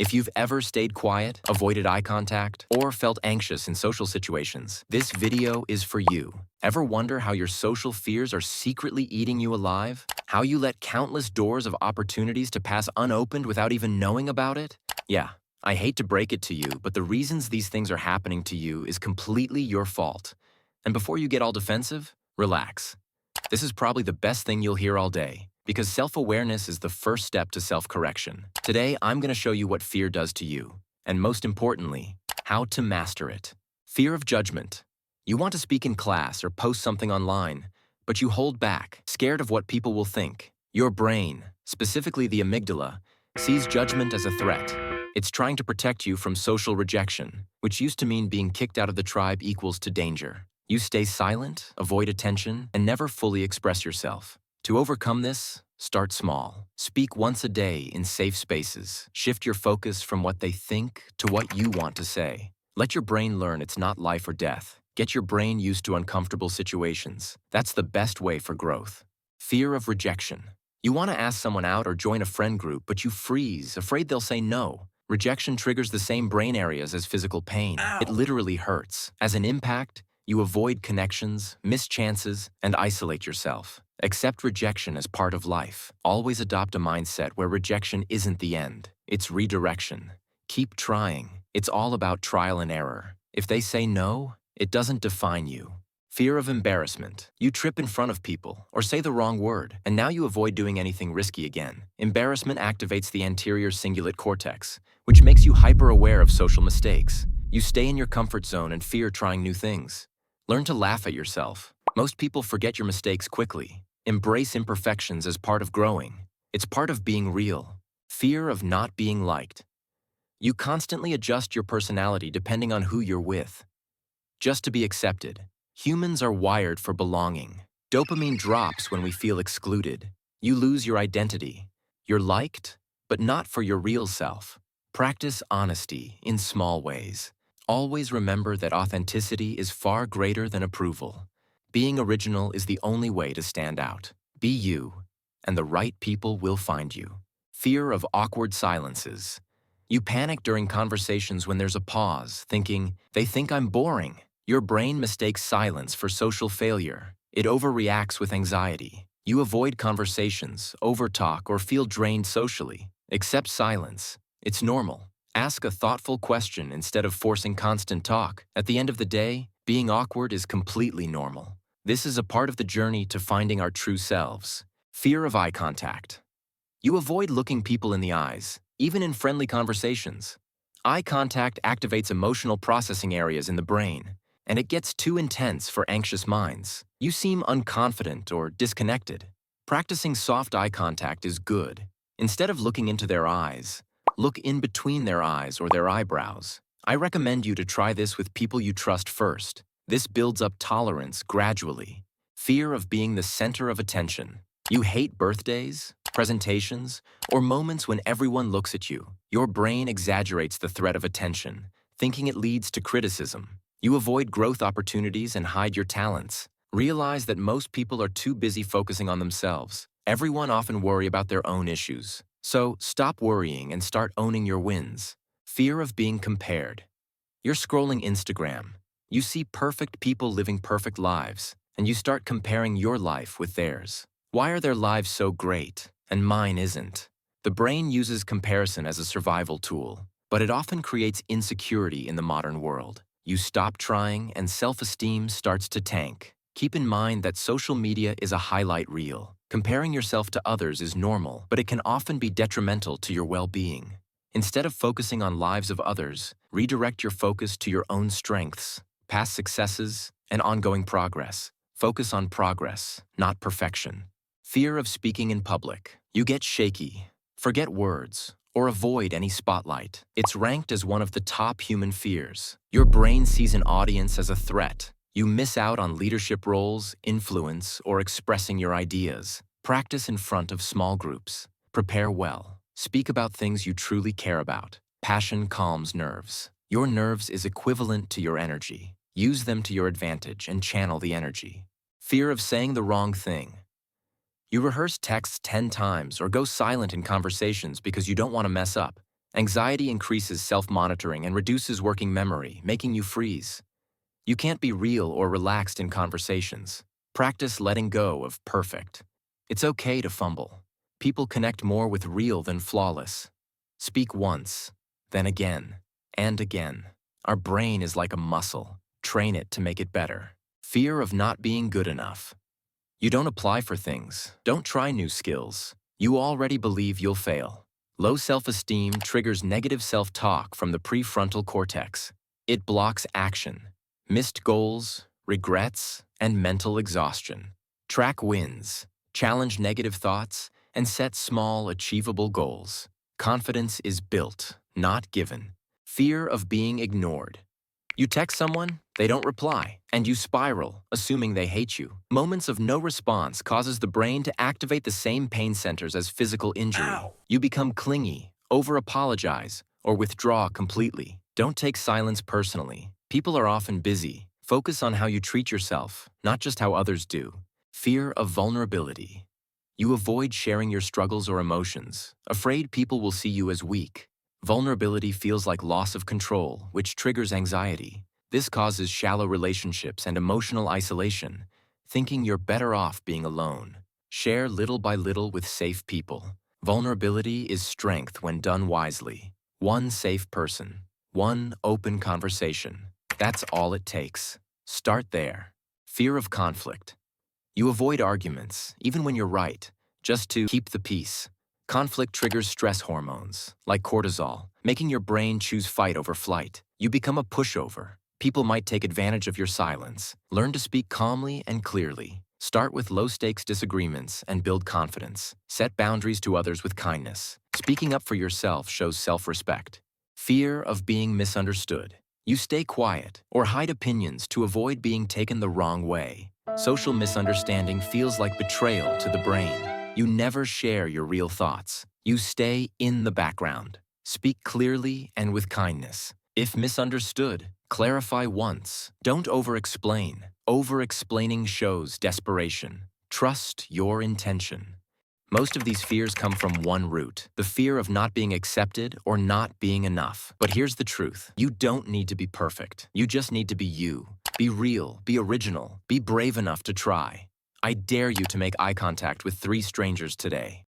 If you've ever stayed quiet, avoided eye contact, or felt anxious in social situations, this video is for you. Ever wonder how your social fears are secretly eating you alive? How you let countless doors of opportunities to pass unopened without even knowing about it? Yeah, I hate to break it to you, but the reasons these things are happening to you is completely your fault. And before you get all defensive, relax. This is probably the best thing you'll hear all day, because self-awareness is the first step to self-correction. Today, I'm going to show you what fear does to you, and most importantly, how to master it. Fear of judgment. You want to speak in class or post something online, but you hold back, scared of what people will think. Your brain, specifically the amygdala, sees judgment as a threat. It's trying to protect you from social rejection, which used to mean being kicked out of the tribe equals to danger. You stay silent, avoid attention, and never fully express yourself. To overcome this, start small. Speak once a day in safe spaces. Shift your focus from what they think to what you want to say. Let your brain learn it's not life or death. Get your brain used to uncomfortable situations. That's the best way for growth. Fear of rejection. You want to ask someone out or join a friend group, but you freeze, afraid they'll say no. Rejection triggers the same brain areas as physical pain. It literally hurts. As an impact, you avoid connections, miss chances, and isolate yourself. Accept rejection as part of life. Always adopt a mindset where rejection isn't the end. It's redirection. Keep trying. It's all about trial and error. If they say no, it doesn't define you. Fear of embarrassment. You trip in front of people or say the wrong word, and now you avoid doing anything risky again. Embarrassment activates the anterior cingulate cortex, which makes you hyper-aware of social mistakes. You stay in your comfort zone and fear trying new things. Learn to laugh at yourself. Most people forget your mistakes quickly. Embrace imperfections as part of growing. It's part of being real. Fear of not being liked. You constantly adjust your personality depending on who you're with, just to be accepted. Humans are wired for belonging. Dopamine drops when we feel excluded. You lose your identity. You're liked, but not for your real self. Practice honesty in small ways. Always remember that authenticity is far greater than approval. Being original is the only way to stand out. Be you, and the right people will find you. Fear of awkward silences. You panic during conversations when there's a pause, thinking, they think I'm boring. Your brain mistakes silence for social failure. It overreacts with anxiety. You avoid conversations, overtalk, or feel drained socially. Accept silence. It's normal. Ask a thoughtful question instead of forcing constant talk. At the end of the day, being awkward is completely normal. This is a part of the journey to finding our true selves. Fear of eye contact. You avoid looking people in the eyes, even in friendly conversations. Eye contact activates emotional processing areas in the brain, and it gets too intense for anxious minds. You seem unconfident or disconnected. Practicing soft eye contact is good. Instead of looking into their eyes, look in between their eyes or their eyebrows. I recommend you to try this with people you trust first. This builds up tolerance gradually. Fear of being the center of attention. You hate birthdays, presentations, or moments when everyone looks at you. Your brain exaggerates the threat of attention, thinking it leads to criticism. You avoid growth opportunities and hide your talents. Realize that most people are too busy focusing on themselves. Everyone often worry about their own issues. So stop worrying and start owning your wins. Fear of being compared. You're scrolling Instagram. You see perfect people living perfect lives, and you start comparing your life with theirs. Why are their lives so great, and mine isn't? The brain uses comparison as a survival tool, but it often creates insecurity in the modern world. You stop trying, and self-esteem starts to tank. Keep in mind that social media is a highlight reel. Comparing yourself to others is normal, but it can often be detrimental to your well-being. Instead of focusing on lives of others, redirect your focus to your own strengths, past successes, and ongoing progress. Focus on progress, not perfection. Fear of speaking in public. You get shaky, forget words, or avoid any spotlight. It's ranked as one of the top human fears. Your brain sees an audience as a threat. You miss out on leadership roles, influence, or expressing your ideas. Practice in front of small groups. Prepare well. Speak about things you truly care about. Passion calms nerves. Your nerves is equivalent to your energy. Use them to your advantage and channel the energy. Fear of saying the wrong thing. You rehearse texts 10 times or go silent in conversations because you don't want to mess up. Anxiety increases self-monitoring and reduces working memory, making you freeze. You can't be real or relaxed in conversations. Practice letting go of perfect. It's okay to fumble. People connect more with real than flawless. Speak once, then again, and again. Our brain is like a muscle. Train it to make it better. Fear of not being good enough. You don't apply for things. Don't try new skills. You already believe you'll fail. Low self-esteem triggers negative self-talk from the prefrontal cortex. It blocks action, missed goals, regrets, and mental exhaustion. Track wins, challenge negative thoughts, and set small, achievable goals. Confidence is built, not given. Fear of being ignored. You text someone, they don't reply, and you spiral, assuming they hate you. Moments of no response causes the brain to activate the same pain centers as physical injury. Ow. You become clingy, over-apologize, or withdraw completely. Don't take silence personally. People are often busy. Focus on how you treat yourself, not just how others do. Fear of vulnerability. You avoid sharing your struggles or emotions, afraid people will see you as weak. Vulnerability feels like loss of control, which triggers anxiety. This causes shallow relationships and emotional isolation, thinking you're better off being alone. Share little by little with safe people. Vulnerability is strength when done wisely. One safe person, one open conversation. That's all it takes. Start there. Fear of conflict. You avoid arguments, even when you're right, just to keep the peace. Conflict triggers stress hormones, like cortisol, making your brain choose fight over flight. You become a pushover. People might take advantage of your silence. Learn to speak calmly and clearly. Start with low-stakes disagreements and build confidence. Set boundaries to others with kindness. Speaking up for yourself shows self-respect. Fear of being misunderstood. You stay quiet or hide opinions to avoid being taken the wrong way. Social misunderstanding feels like betrayal to the brain. You never share your real thoughts. You stay in the background. Speak clearly and with kindness. If misunderstood, clarify once. Don't over-explain. Over-explaining shows desperation. Trust your intention. Most of these fears come from one root, the fear of not being accepted or not being enough. But here's the truth. You don't need to be perfect. You just need to be you. Be real, be original, be brave enough to try. I dare you to make eye contact with 3 strangers today.